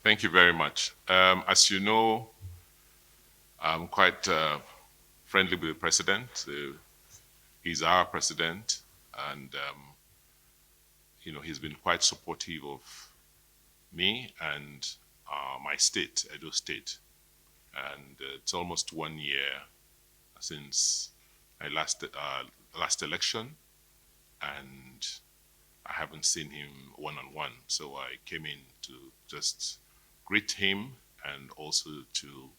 Thank you very much. As you know, I'm quite friendly with the president. He's our president, and he's been quite supportive of me and my state, Edo State. And it's almost 1 year since I last election, and I haven't seen him one on one. So I came in to just greet him and also to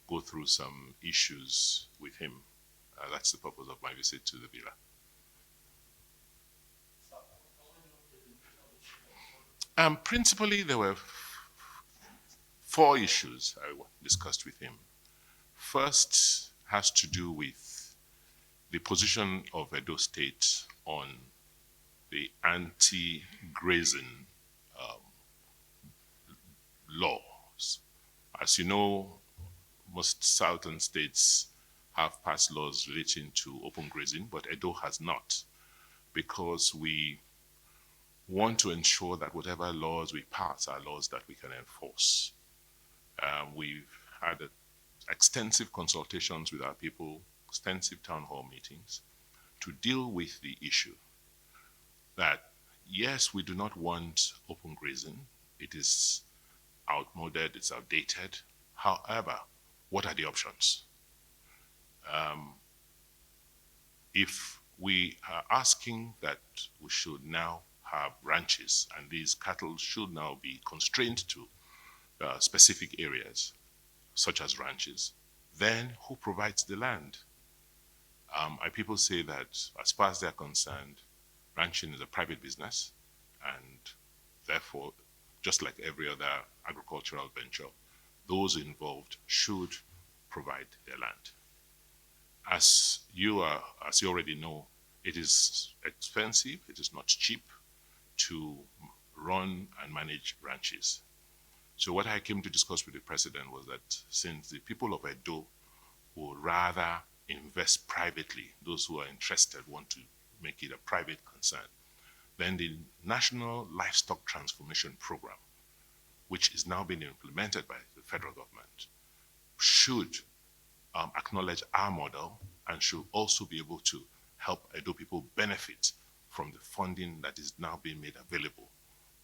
go through some issues with him. That's the purpose of my visit to the villa. Principally, there were four issues I discussed with him. First has to do with the position of Edo State on the anti-grazing laws. As you know, most southern states have passed laws relating to open grazing, but Edo has not, because we want to ensure that whatever laws we pass are laws that we can enforce. We've had extensive consultations with our people, extensive town hall meetings to deal with the issue that, yes, we do not want open grazing. It is outmoded, it's outdated. However, what are the options? If we are asking that we should now have ranches and these cattle should now be constrained to specific areas, such as ranches, then who provides the land? Our people say that as far as they're concerned, ranching is a private business, and therefore, just like every other agricultural venture, those involved should provide their land. As you already know, it is expensive, it is not cheap to run and manage ranches. So what I came to discuss with the president was that since the people of Edo would rather invest privately, those who are interested want to make it a private concern, then the National Livestock Transformation Program, which is now being implemented by the federal government, should acknowledge our model and should also be able to help Edo people benefit from the funding that is now being made available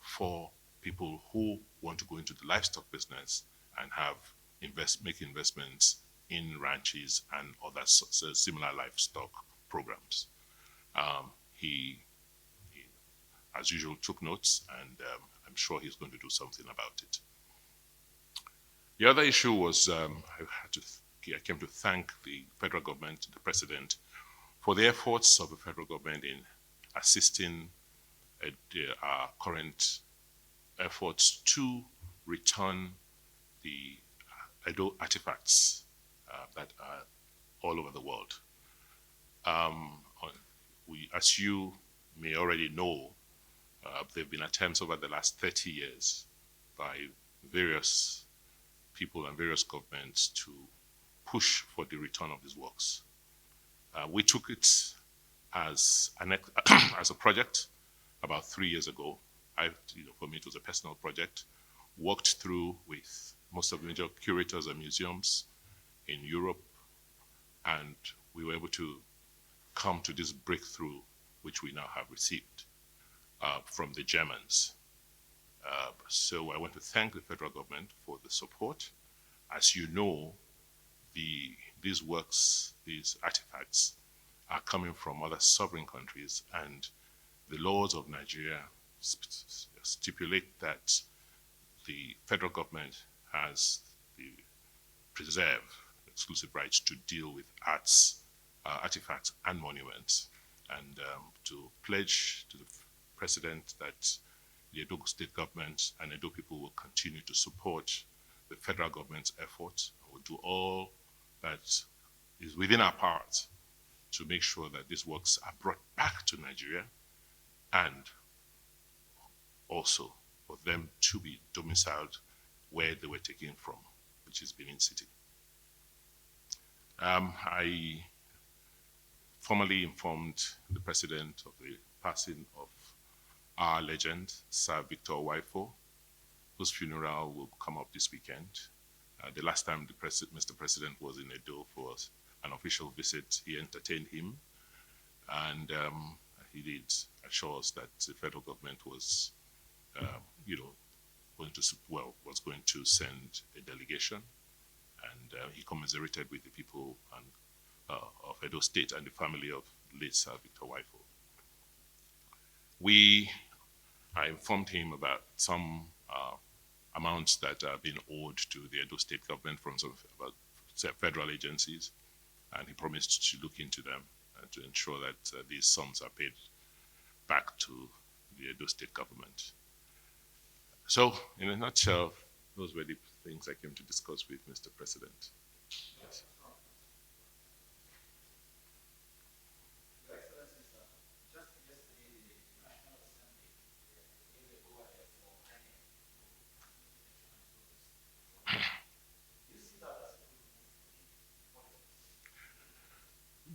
for people who want to go into the livestock business and make investments in ranches and other similar livestock programs. He, as usual, took notes, and I'm sure he's going to do something about it. The other issue was I came to thank the federal government, the president, for the efforts of the federal government in assisting our current efforts to return the Edo artifacts that are all over the world. As you may already know, there have been attempts over the last 30 years by various people and various governments to push for the return of these works. We took it as as a project about 3 years ago. For me, it was a personal project. Worked through with most of the major curators and museums in Europe, and we were able to come to this breakthrough, which we now have received from the Germans. So I want to thank the federal government for the support. As you know, these works, these artifacts, are coming from other sovereign countries, and the laws of Nigeria stipulate that the federal government has the preserve exclusive rights to deal with artifacts, and monuments, and to pledge to the president that the Edo state government and Edo people will continue to support the federal government's efforts and will do all that is within our powers to make sure that these works are brought back to Nigeria, and also for them to be domiciled where they were taken from, which is Benin City. I formally informed the president of the passing of our legend, Sir Victor Waifo, whose funeral will come up this weekend. The last time Mr. President was in Edo for an official visit, he entertained him, and he did assure us that the federal government was, you know, was going to send a delegation, and he commiserated with the people of Edo State and the family of late Sir Victor Waifo. I informed him about some amounts that are being owed to the Edo State government from some about federal agencies, and he promised to look into them to ensure that these sums are paid back to the Edo State government. So, in a nutshell, those were the things I came to discuss with Mr. President. Yes.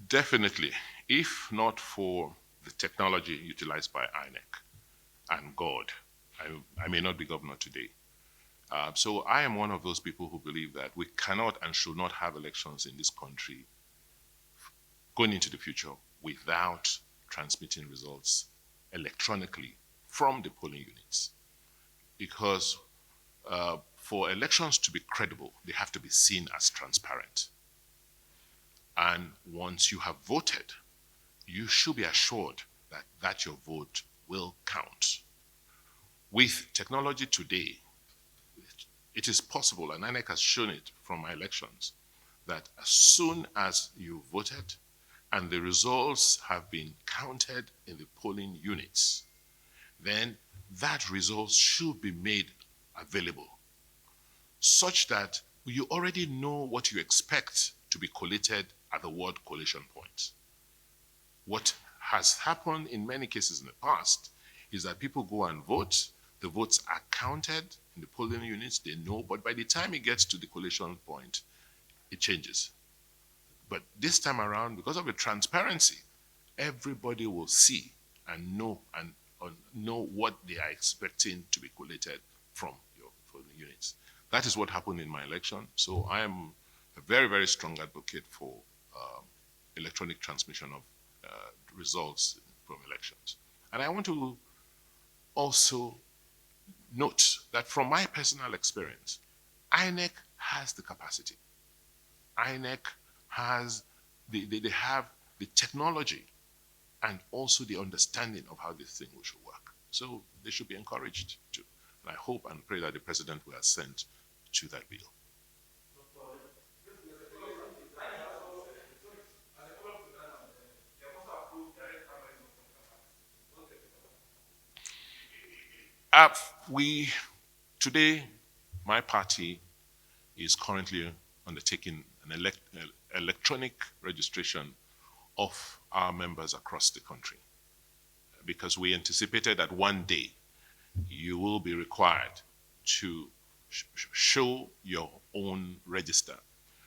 Definitely. If not for the technology utilized by INEC and God, I may not be governor today. So I am one of those people who believe that we cannot and should not have elections in this country going into the future without transmitting results electronically from the polling units. Because for elections to be credible, they have to be seen as transparent. And once you have voted, you should be assured that your vote will count. With technology today, it is possible, and INEC has shown it from my elections, that as soon as you voted and the results have been counted in the polling units, then that result should be made available such that you already know what you expect to be collated at the word collation point. What has happened in many cases in the past is that people go and vote, the votes are counted in the polling units, they know, but by the time it gets to the collation point, it changes. But this time around, because of the transparency, everybody will see and know what they are expecting to be collated from your polling units. That is what happened in my election. So I am a very, very strong advocate for electronic transmission of results from elections. And I want to also note that from my personal experience, INEC has the capacity. INEC has, they have the technology and also the understanding of how this thing should work. So they should be encouraged to. And I hope and pray that the president will assent to that bill. Uh, we, today, my party is currently undertaking an electronic registration of our members across the country because we anticipated that one day you will be required to show your own register.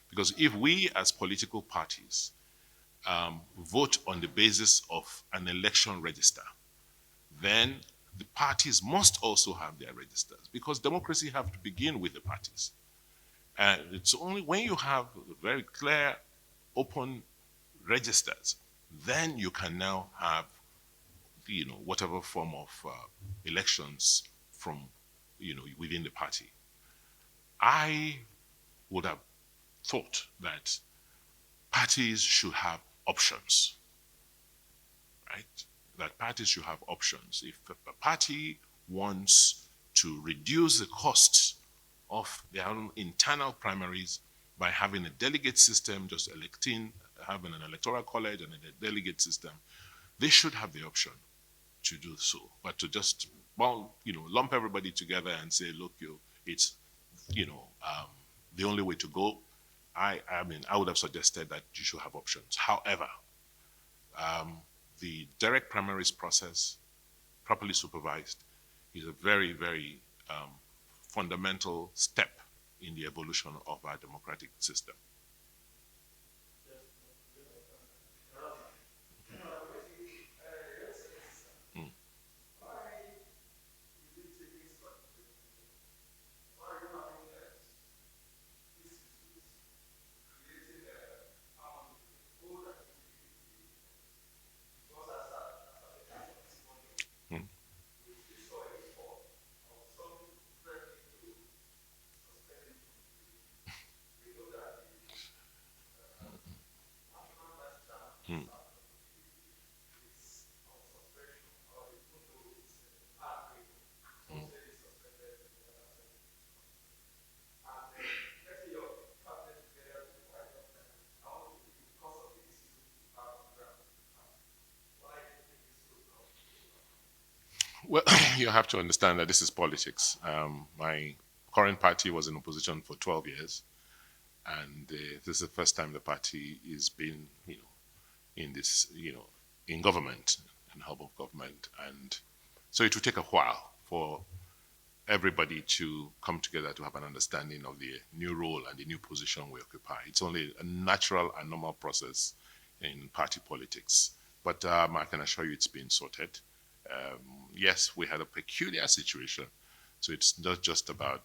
Because if we as political parties vote on the basis of an election register, then the parties must also have their registers because democracy has to begin with the parties. And it's only when you have very clear, open registers, then you can now have, whatever form of elections from, within the party. I would have thought that parties should have options, right? That parties should have options. If a party wants to reduce the costs of their own internal primaries by having a delegate system, just electing, having an electoral college and a delegate system, they should have the option to do so. But to just, lump everybody together and say, look, it's, the only way to go. I would have suggested that you should have options. However, the direct primaries process, properly supervised, is a very, very fundamental step in the evolution of our democratic system. Mm. Well, you have to understand that this is politics. My current party was in opposition for 12 years, and this is the first time the party is being, in this, in government, in hub of government, and so it will take a while for everybody to come together to have an understanding of the new role and the new position we occupy. It's only a natural and normal process in party politics. But I can assure you it's been sorted. Yes, we had a peculiar situation. So it's not just about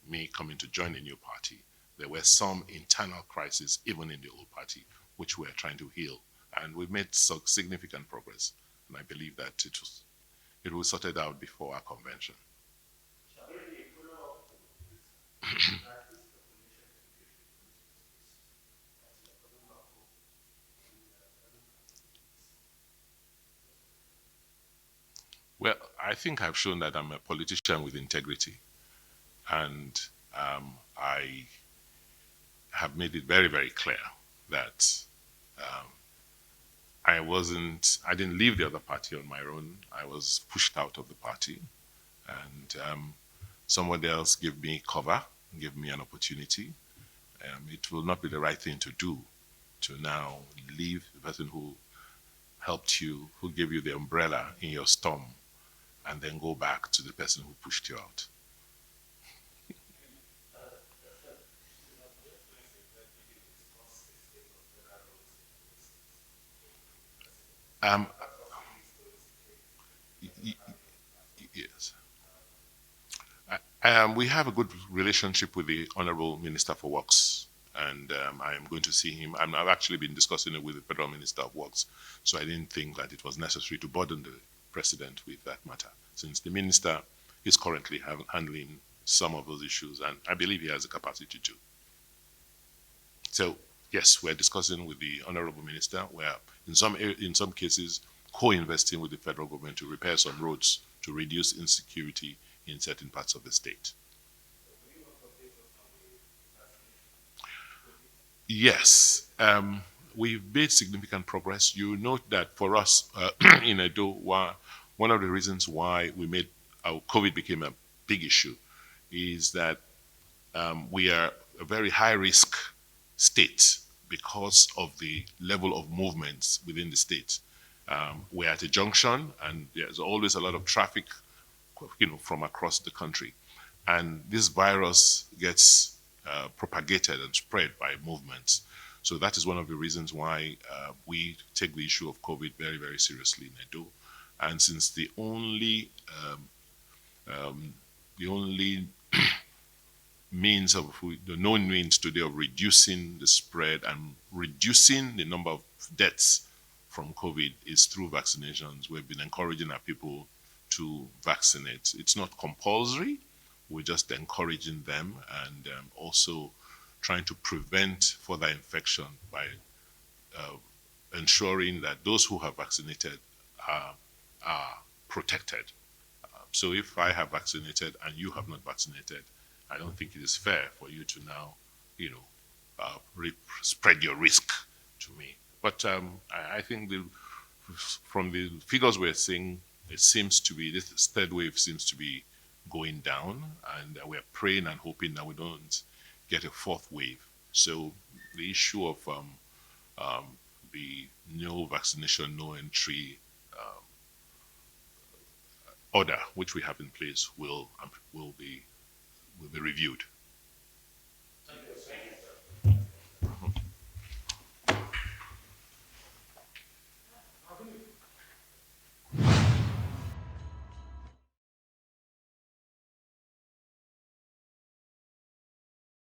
me coming to join a new party. There were some internal crises even in the old party, which we're trying to heal. And we've made some significant progress. And I believe that it will be sorted out before our convention. Well, I think I've shown that I'm a politician with integrity, and I have made it very, very clear that I didn't leave the other party on my own. I was pushed out of the party, and someone else gave me cover, gave me an opportunity. It will not be the right thing to do to now leave the person who helped you, who gave you the umbrella in your storm, and then go back to the person who pushed you out. Um, yes. We have a good relationship with the Honorable Minister for Works, and I am going to see him. I've actually been discussing it with the Federal Minister of Works, so I didn't think that it was necessary to burden the President with that matter, since the Minister is currently handling some of those issues, and I believe he has the capacity to. So, yes, we're discussing with the Honorable Minister. We're, in some cases, co-investing with the federal government to repair some roads to reduce insecurity in certain parts of the state. Yes, we've made significant progress. You note that for us in Edo, one of the reasons why COVID became a big issue is that we are a very high risk state because of the level of movements within the state. We're at a junction, and there's always a lot of traffic, from across the country. And this virus gets propagated and spread by movements. So that is one of the reasons why we take the issue of COVID very, very seriously in Edo. And since the only means of the known means today of reducing the spread and reducing the number of deaths from COVID is through vaccinations. We've been encouraging our people to vaccinate. It's not compulsory. We're just encouraging them and also trying to prevent further infection by uh, ensuring that those who have vaccinated are protected. So if I have vaccinated and you have not vaccinated, I don't think it is fair for you to now, spread your risk to me. But I think from the figures we're seeing, it seems to be this third wave seems to be going down, and we're praying and hoping that we don't get a fourth wave. So the issue of um, the no vaccination, no entry order, which we have in place, will be reviewed.